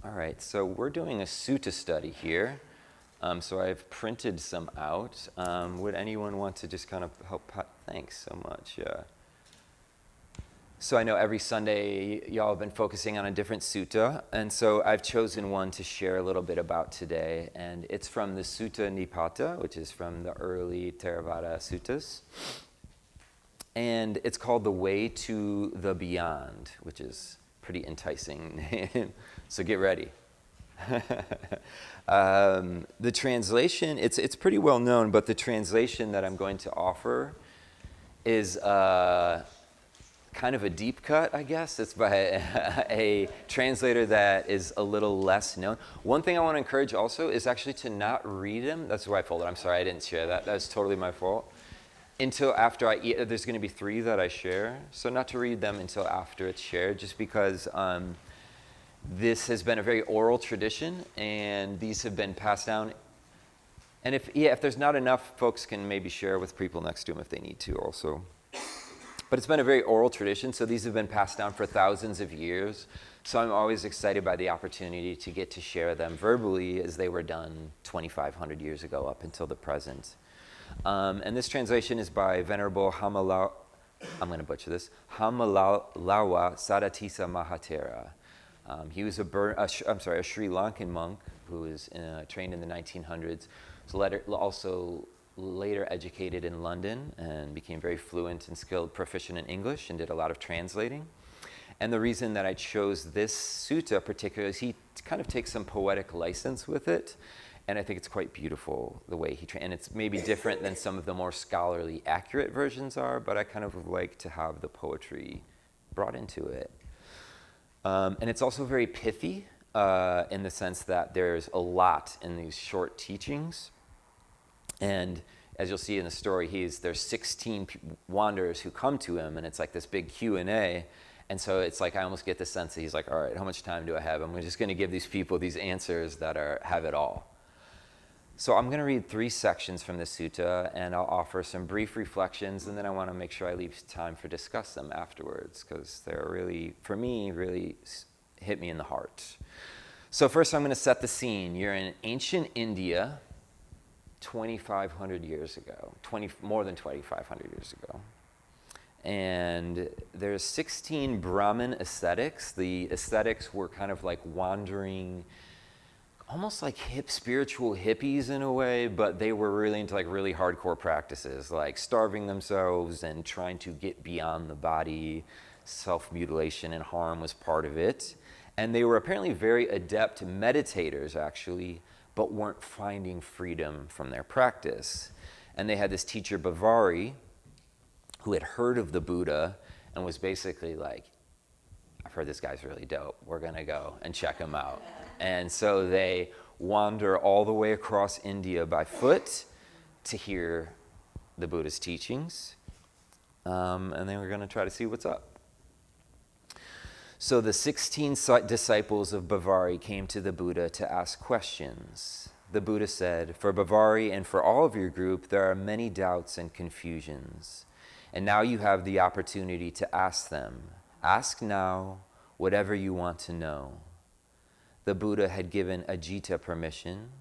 All right, so we're doing a Sutta study here. So I've printed some out. Would anyone want to just kind of help? Thanks so much. So I know every Sunday y'all have been focusing on a different sutta, and so I've chosen one to share a little bit about today, and it's from the Sutta Nipata, which is from the early Theravada suttas, and it's called The Way to the Beyond, which is pretty enticing name. So get ready. The translation, it's pretty well known, but the translation that I'm going to offer is kind of a deep cut, I guess. It's by a translator that is a little less known. One thing I want to encourage also is actually to not read them. That's why I folded. I'm sorry I didn't share that. That's totally my fault. Until after I eat, there's going to be 3 that I share. So not to read them until after it's shared, just because this has been a very oral tradition, and these have been passed down. And if there's not enough, folks can maybe share with people next to them if they need to also. But it's been a very oral tradition, so these have been passed down for thousands of years. So I'm always excited by the opportunity to get to share them verbally as they were done 2,500 years ago up until the present. And this translation is by Venerable I'm going to butcher this, Hamalalawa Sadatisa Mahatera. He was a Sri Lankan monk who was trained in the 1900s. Also later educated in London and became very fluent and skilled, proficient in English, and did a lot of translating. And the reason that I chose this sutta particularly is he kind of takes some poetic license with it, and I think it's quite beautiful the way and it's maybe different than some of the more scholarly, accurate versions are, but I kind of like to have the poetry brought into it. And it's also very pithy in the sense that there's a lot in these short teachings. And as you'll see in the story, there's 16 wanderers who come to him, and it's like this big Q&A. And so it's like I almost get the sense that he's like, all right, how much time do I have? I'm just going to give these people these answers that have it all. So I'm going to read 3 sections from the sutta, and I'll offer some brief reflections, and then I want to make sure I leave time for discuss them afterwards, because they're really, for me, really hit me in the heart. So first I'm going to set the scene. You're in ancient India, 2,500 years ago, more than 2,500 years ago. And there's 16 Brahmin ascetics. The ascetics were kind of like wandering, almost like spiritual hippies in a way, but they were really into like really hardcore practices, like starving themselves and trying to get beyond the body. Self-mutilation and harm was part of it. And they were apparently very adept meditators, actually, but weren't finding freedom from their practice. And they had this teacher, Bavari, who had heard of the Buddha and was basically like, I've heard this guy's really dope. We're going to go and check him out. And so they wander all the way across India by foot to hear the Buddha's teachings. And they were going to try to see what's up. So the 16 disciples of Bavari came to the Buddha to ask questions. The Buddha said, "For Bavari and for all of your group, there are many doubts and confusions. And now you have the opportunity to ask them. Ask now whatever you want to know." The Buddha had given Ajita permission,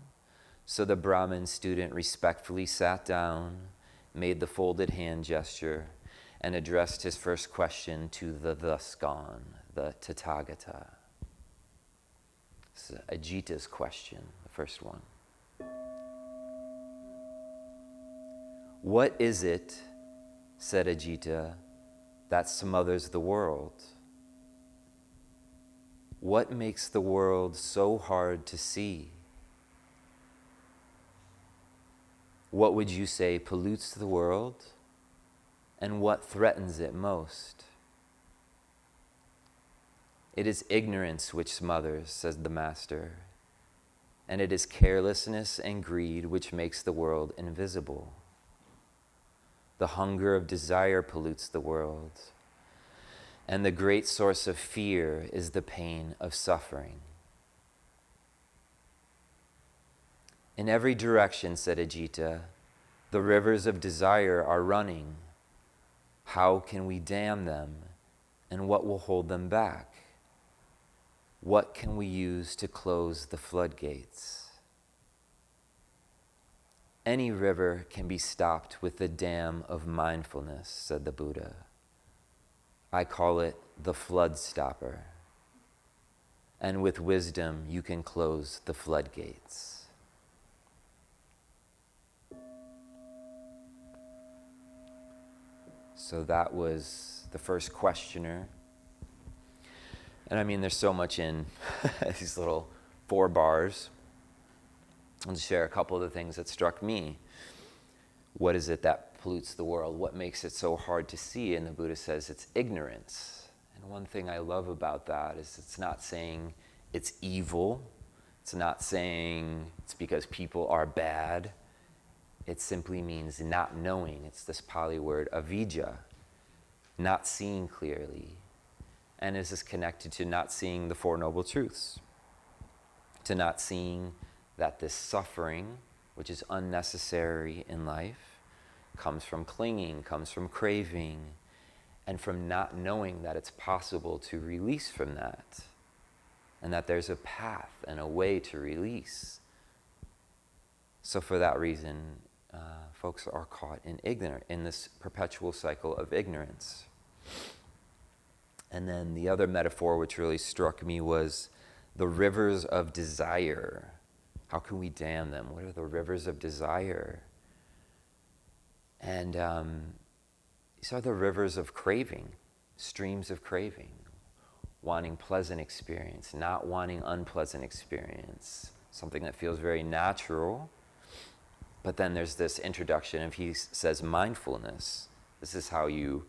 so the Brahmin student respectfully sat down, made the folded hand gesture, and addressed his first question to the thus gone, the Tathagata. This is Ajita's question, the first one. "What is it," said Ajita, "that smothers the world? What makes the world so hard to see? What would you say pollutes the world, and what threatens it most?" "It is ignorance which smothers," says the master, "and it is carelessness and greed which makes the world invisible. The hunger of desire pollutes the world, and the great source of fear is the pain of suffering." "In every direction," said Ajita, "the rivers of desire are running. How can we dam them, and what will hold them back?" What can we use to close the floodgates? Any river can be stopped with the dam of mindfulness, said the Buddha. I call it the flood stopper. And with wisdom, you can close the floodgates. So that was the first questioner. And I mean, there's so much in these little 4 bars. I'll just share a couple of the things that struck me. What is it that pollutes the world? What makes it so hard to see? And the Buddha says it's ignorance. And one thing I love about that is it's not saying it's evil. It's not saying it's because people are bad. It simply means not knowing. It's this Pali word, avijja, not seeing clearly. And is this connected to not seeing the Four Noble Truths? To not seeing that this suffering, which is unnecessary in life, comes from clinging, comes from craving, and from not knowing that it's possible to release from that, and that there's a path and a way to release. So for that reason, folks are caught in this perpetual cycle of ignorance. And then the other metaphor which really struck me was the rivers of desire. How can we dam them? What are the rivers of desire? And these are the rivers of craving, streams of craving, wanting pleasant experience, not wanting unpleasant experience, something that feels very natural. But then there's this introduction, and he says mindfulness. This is how you,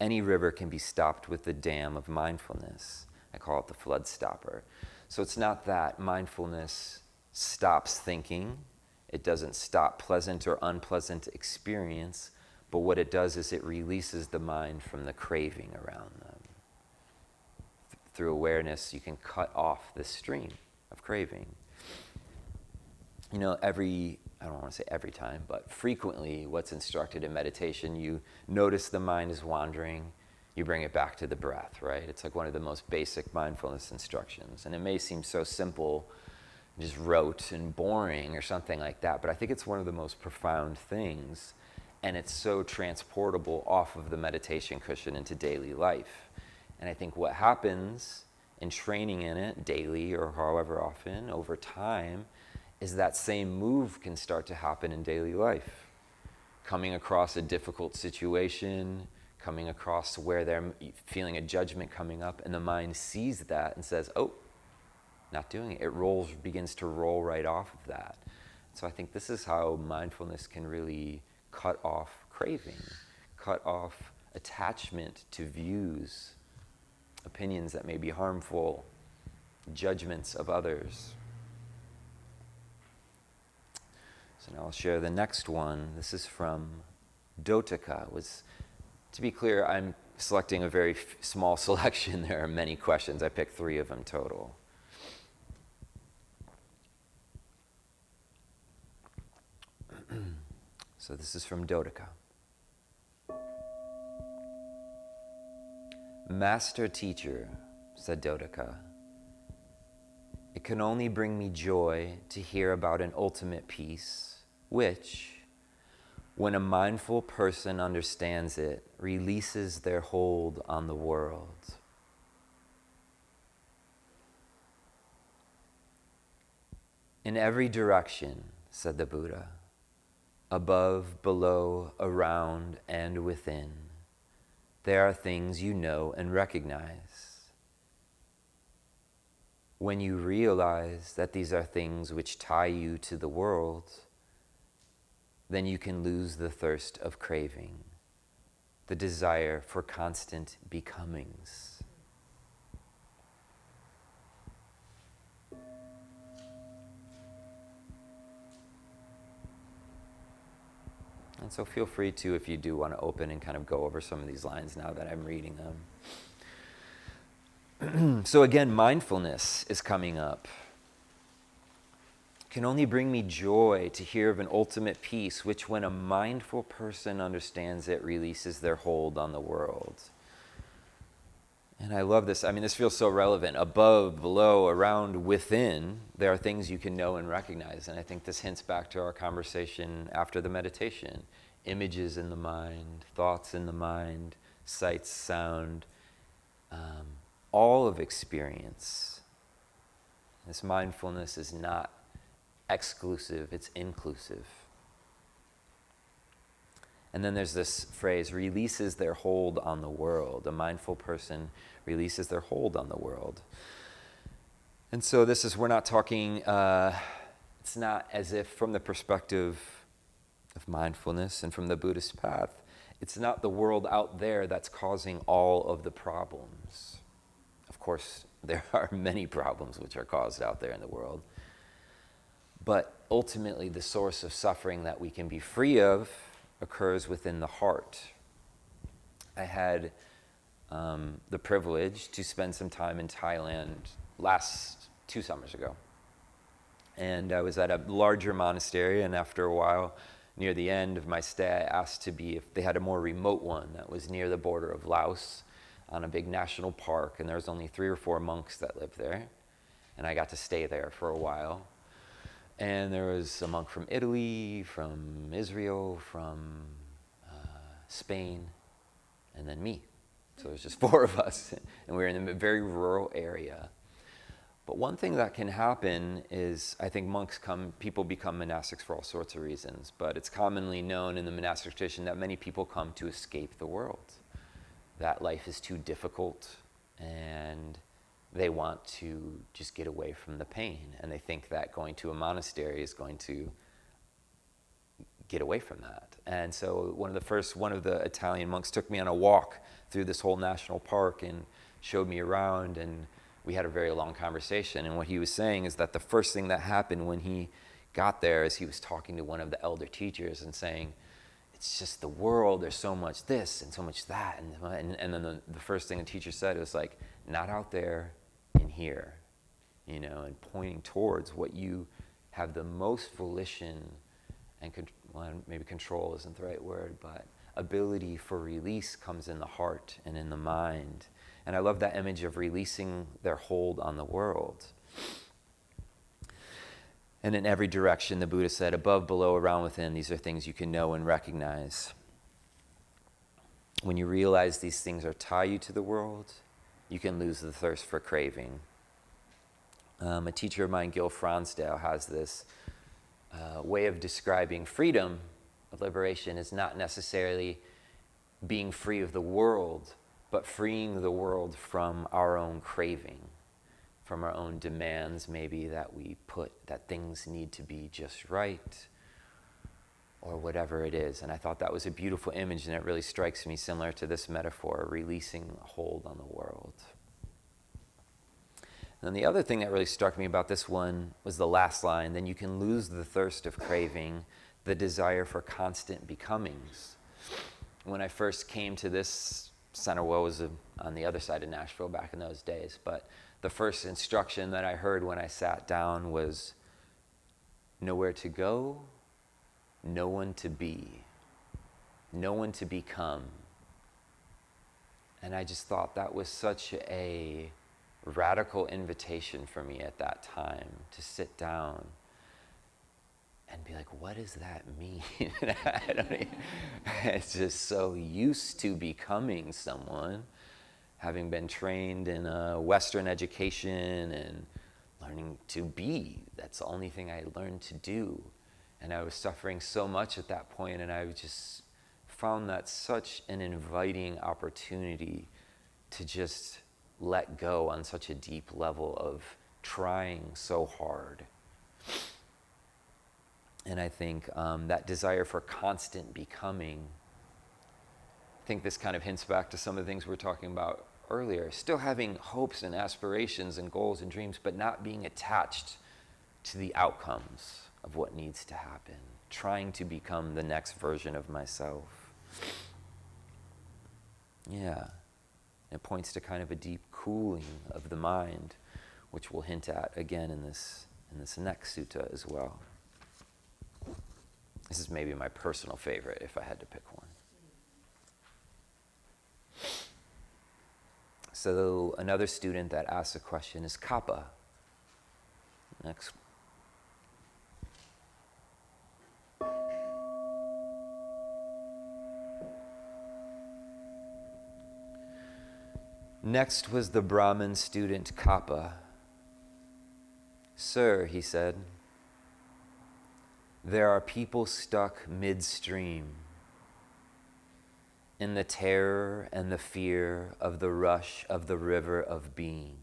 any river can be stopped with the dam of mindfulness. I call it the flood stopper. So it's not that mindfulness stops thinking. It doesn't stop pleasant or unpleasant experience, but what it does is it releases the mind from the craving around them. Through awareness, you can cut off the stream of craving. You know, I don't want to say every time, but frequently what's instructed in meditation, you notice the mind is wandering, you bring it back to the breath, right? It's like one of the most basic mindfulness instructions. And it may seem so simple, just rote and boring or something like that, but I think it's one of the most profound things, and it's so transportable off of the meditation cushion into daily life. And I think what happens in training in it daily or however often over time is that same move can start to happen in daily life. Coming across a difficult situation, coming across where they're feeling a judgment coming up, and the mind sees that and says, oh, not doing it. It begins to roll right off of that. So I think this is how mindfulness can really cut off craving, cut off attachment to views, opinions that may be harmful, judgments of others. So now I'll share the next one. This is from Dotaka. To be clear, I'm selecting a very small selection. There are many questions. I picked 3 of them total. So this is from Dotaka. Master teacher, said Dotaka, it can only bring me joy to hear about an ultimate peace, which, when a mindful person understands it, releases their hold on the world. In every direction, said the Buddha, above, below, around, and within, there are things you know and recognize. When you realize that these are things which tie you to the world, then you can lose the thirst of craving, the desire for constant becomings. And so feel free to, if you do want to open and kind of go over some of these lines now that I'm reading them. So again, mindfulness is coming up. Can only bring me joy to hear of an ultimate peace, which when a mindful person understands it, releases their hold on the world. And I love this. I mean, this feels so relevant. Above, below, around, within, there are things you can know and recognize. And I think this hints back to our conversation after the meditation. Images in the mind, thoughts in the mind, sights, sound, all of experience. This mindfulness is not exclusive, it's inclusive. And then there's this phrase, releases their hold on the world. A mindful person releases their hold on the world. And so this is, we're not talking, it's not as if from the perspective of mindfulness and from the Buddhist path, it's not the world out there that's causing all of the problems. Of course, there are many problems which are caused out there in the world. But ultimately, the source of suffering that we can be free of occurs within the heart. I had the privilege to spend some time in Thailand 2 summers ago. And I was at a larger monastery, and after a while, near the end of my stay, I asked to be, if they had a more remote one that was near the border of Laos on a big national park, and there was only 3 or 4 monks that lived there. And I got to stay there for a while. And there was a monk from Italy, from Israel, from Spain, and then me. So there's just 4 of us, and we were in a very rural area. But one thing that can happen is, I think people become monastics for all sorts of reasons, but it's commonly known in the monastic tradition that many people come to escape the world. That life is too difficult, and they want to just get away from the pain, and they think that going to a monastery is going to get away from that. And so one of the Italian monks took me on a walk through this whole national park and showed me around, and we had a very long conversation. And what he was saying is that the first thing that happened when he got there is he was talking to one of the elder teachers and saying, it's just the world, there's so much this and so much that. And then the first thing the teacher said was like, not out there, in here, and pointing towards what you have the most volition and maybe control isn't the right word, but ability for release comes in the heart and in the mind. And I love that image of releasing their hold on the world. And in every direction, the Buddha said, above, below, around, within, these are things you can know and recognize. When you realize these things are tie you to the world, you can lose the thirst for craving. A teacher of mine, Gil Fronsdale, has this way of describing freedom, liberation, is not necessarily being free of the world, but freeing the world from our own craving, from our own demands, maybe that we put, that things need to be just right, or whatever it is. And I thought that was a beautiful image, and it really strikes me similar to this metaphor, releasing a hold on the world. And then the other thing that really struck me about this one was the last line, then you can lose the thirst of craving, the desire for constant becomings. When I first came to this center, well, it was on the other side of Nashville back in those days, but the first instruction that I heard when I sat down was, nowhere to go, no one to be, no one to become. And I just thought that was such a radical invitation for me at that time, to sit down and be like, what does that mean? It's just so used to becoming someone, having been trained in a Western education and learning to be. That's the only thing I learned to do. And I was suffering so much at that point, and I just found that such an inviting opportunity to just let go on such a deep level of trying so hard. And I think that desire for constant becoming, I think this kind of hints back to some of the things we were talking about earlier. Still having hopes and aspirations and goals and dreams, but not being attached to the outcomes of what needs to happen. Trying to become the next version of myself. Yeah. It points to kind of a deep cooling of the mind, which we'll hint at again in this next sutta as well. This is maybe my personal favorite if I had to pick one. So another student that asks a question is Kappa. Next. Next was the Brahmin student Kappa. Sir, he said, there are people stuck midstream in the terror and the fear of the rush of the river of being.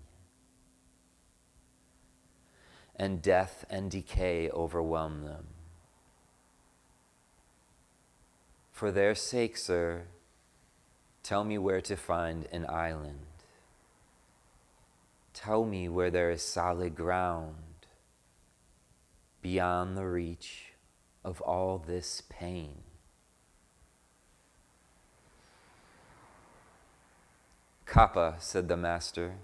And death and decay overwhelm them. For their sake, sir, tell me where to find an island. Tell me where there is solid ground beyond the reach of all this pain. Kappa, said the master,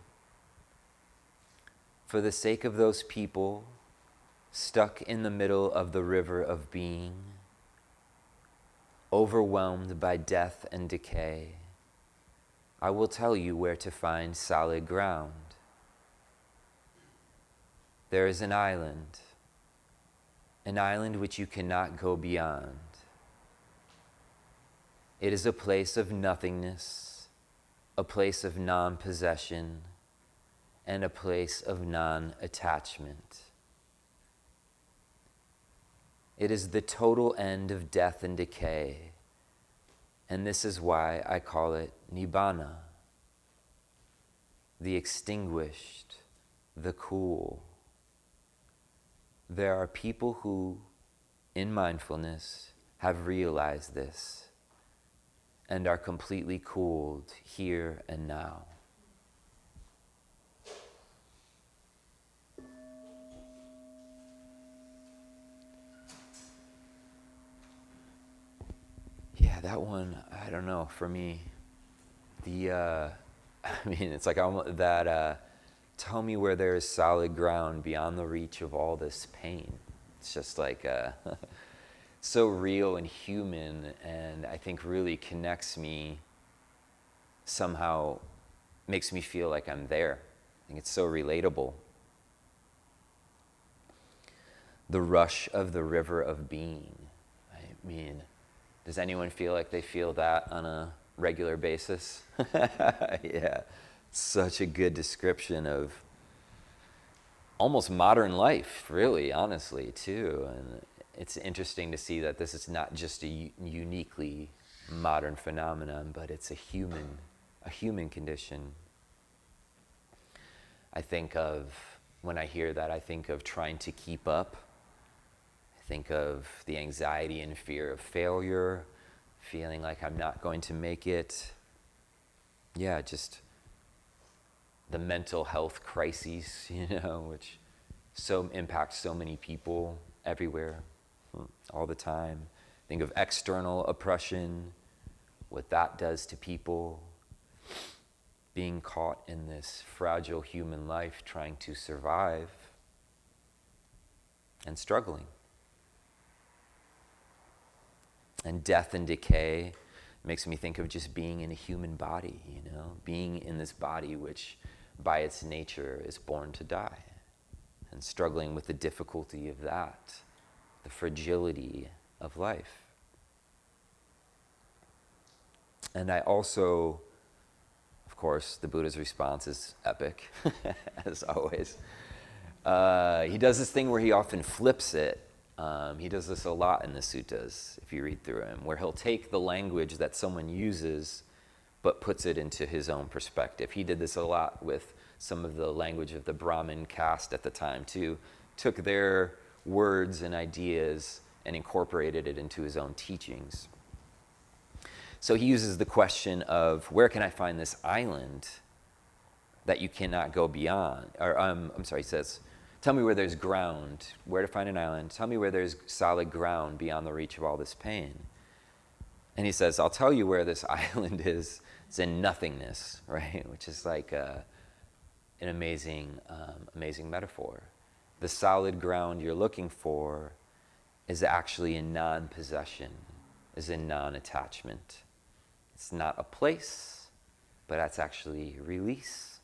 for the sake of those people stuck in the middle of the river of being, overwhelmed by death and decay, I will tell you where to find solid ground. There is an island which you cannot go beyond. It is a place of nothingness, a place of non-possession, and a place of non-attachment. It is the total end of death and decay, and this is why I call it Nibbana, the extinguished, the cool. There are people who, in mindfulness, have realized this and are completely cooled here and now. Yeah, that one, I don't know, for me, it's like almost that, tell me where there is solid ground beyond the reach of all this pain. It's just like so real and human, and I think really connects me somehow, makes me feel like I'm there. I think it's so relatable. The rush of the river of being. I mean, does anyone feel like they feel that on a regular basis? Yeah, such a good description of almost modern life, really, honestly, too. And it's interesting to see that this is not just a uniquely modern phenomenon, but it's a human condition. I think of, when I hear that, I think of trying to keep up. I think of the anxiety and fear of failure, feeling like I'm not going to make it. Yeah, just the mental health crises, which so impacts so many people everywhere, all the time. Think of external oppression, what that does to people, being caught in this fragile human life, trying to survive and struggling. And death and decay makes me think of just being in a human body, being in this body which by its nature is born to die, and struggling with the difficulty of that, the fragility of life. And I also, of course, the Buddha's response is epic, as always. He does this thing where he often flips it. He does this a lot in the suttas, if you read through him, where he'll take the language that someone uses but puts it into his own perspective. He did this a lot with some of the language of the Brahmin caste at the time, too. Took their words and ideas and incorporated it into his own teachings. So he uses the question of, where can I find this island that you cannot go beyond? He says, tell me where there's ground, where to find an island. Tell me where there's solid ground beyond the reach of all this pain. And he says, I'll tell you where this island is. It's in nothingness, right? Which is like an amazing metaphor. The solid ground you're looking for is actually in non-possession, is in non-attachment. It's not a place, but that's actually release.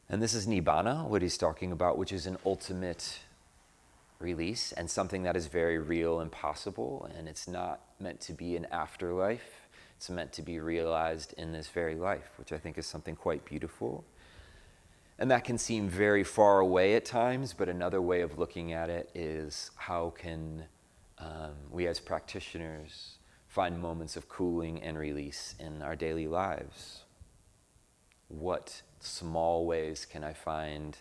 And this is Nibbana, what he's talking about, which is an ultimate release and something that is very real and possible, and it's not meant to be an afterlife. It's meant to be realized in this very life, which I think is something quite beautiful. And that can seem very far away at times, but another way of looking at it is how can we as practitioners find moments of cooling and release in our daily lives? What small ways can I find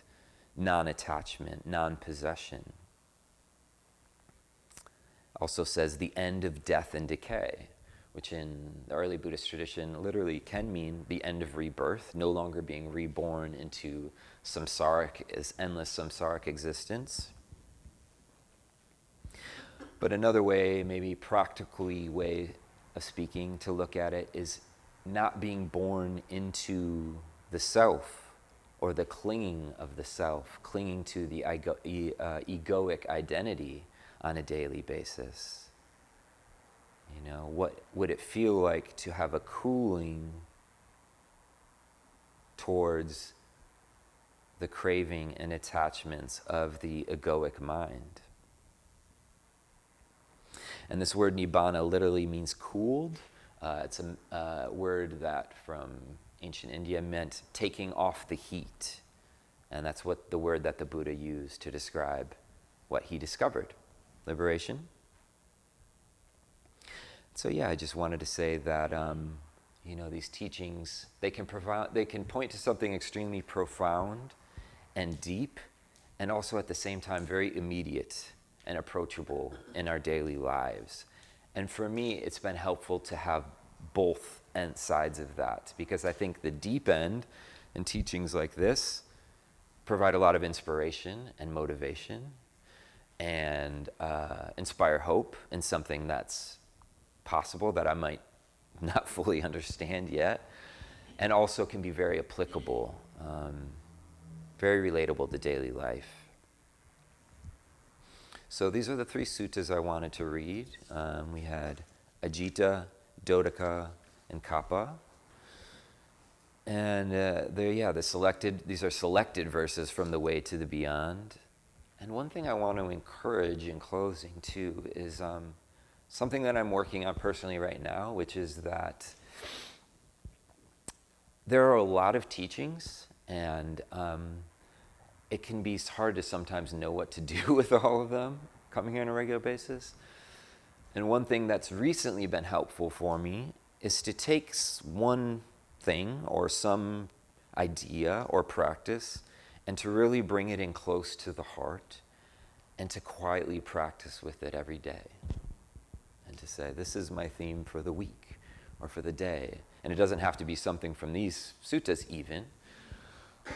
non-attachment, non-possession? Also says the end of death and decay, which in the early Buddhist tradition literally can mean the end of rebirth, no longer being reborn into endless samsaric existence. But another way, maybe practically way of speaking to look at it, is not being born into the self or the clinging of the self, clinging to the egoic identity on a daily basis. You know, what would it feel like to have a cooling towards the craving and attachments of the egoic mind? And this word nibbana literally means cooled. It's a word that from ancient India meant taking off the heat. And that's what the word that the Buddha used to describe what he discovered, liberation. So yeah, I just wanted to say that these teachings, they can point to something extremely profound and deep, and also at the same time very immediate and approachable in our daily lives. And for me, it's been helpful to have both sides of that, because I think the deep end in teachings like this provide a lot of inspiration and motivation and inspire hope in something that's possible that I might not fully understand yet, and also can be very applicable, very relatable to daily life. So these are the three suttas I wanted to read. We had Ajita, Dodaka, and Kappa. And these are selected verses from The Way to the Beyond. And one thing I want to encourage in closing too is something that I'm working on personally right now, which is that there are a lot of teachings, and it can be hard to sometimes know what to do with all of them coming here on a regular basis. And one thing that's recently been helpful for me is to take one thing or some idea or practice and to really bring it in close to the heart and to quietly practice with it every day. And to say, this is my theme for the week or for the day. And it doesn't have to be something from these suttas even,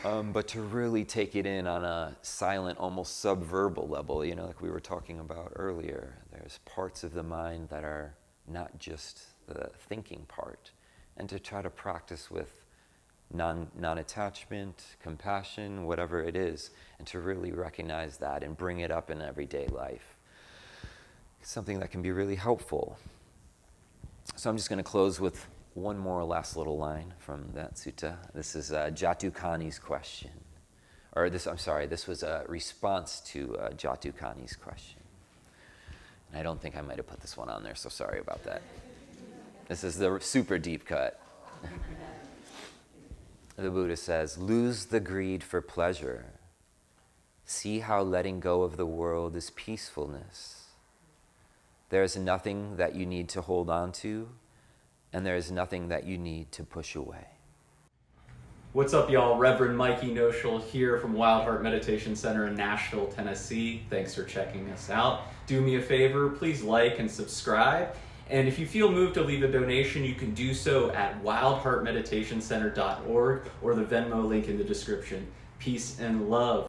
but to really take it in on a silent, almost subverbal level, like we were talking about earlier. There's parts of the mind that are not just the thinking part. And to try to practice with non-attachment, compassion, whatever it is, and to really recognize that and bring it up in everyday life. Something that can be really helpful. So I'm just going to close with one more last little line from that sutta. This is Jatukani's question. This was a response to Jatukani's question. And I don't think I might have put this one on there, so sorry about that. This is the super deep cut. The Buddha says, lose the greed for pleasure. See how letting go of the world is peacefulness. There is nothing that you need to hold on to, and there is nothing that you need to push away. What's up, y'all? Reverend Mikey Noshel here from Wild Heart Meditation Center in Nashville, Tennessee. Thanks for checking us out. Do me a favor, please like and subscribe. And if you feel moved to leave a donation, you can do so at wildheartmeditationcenter.org or the Venmo link in the description. Peace and love.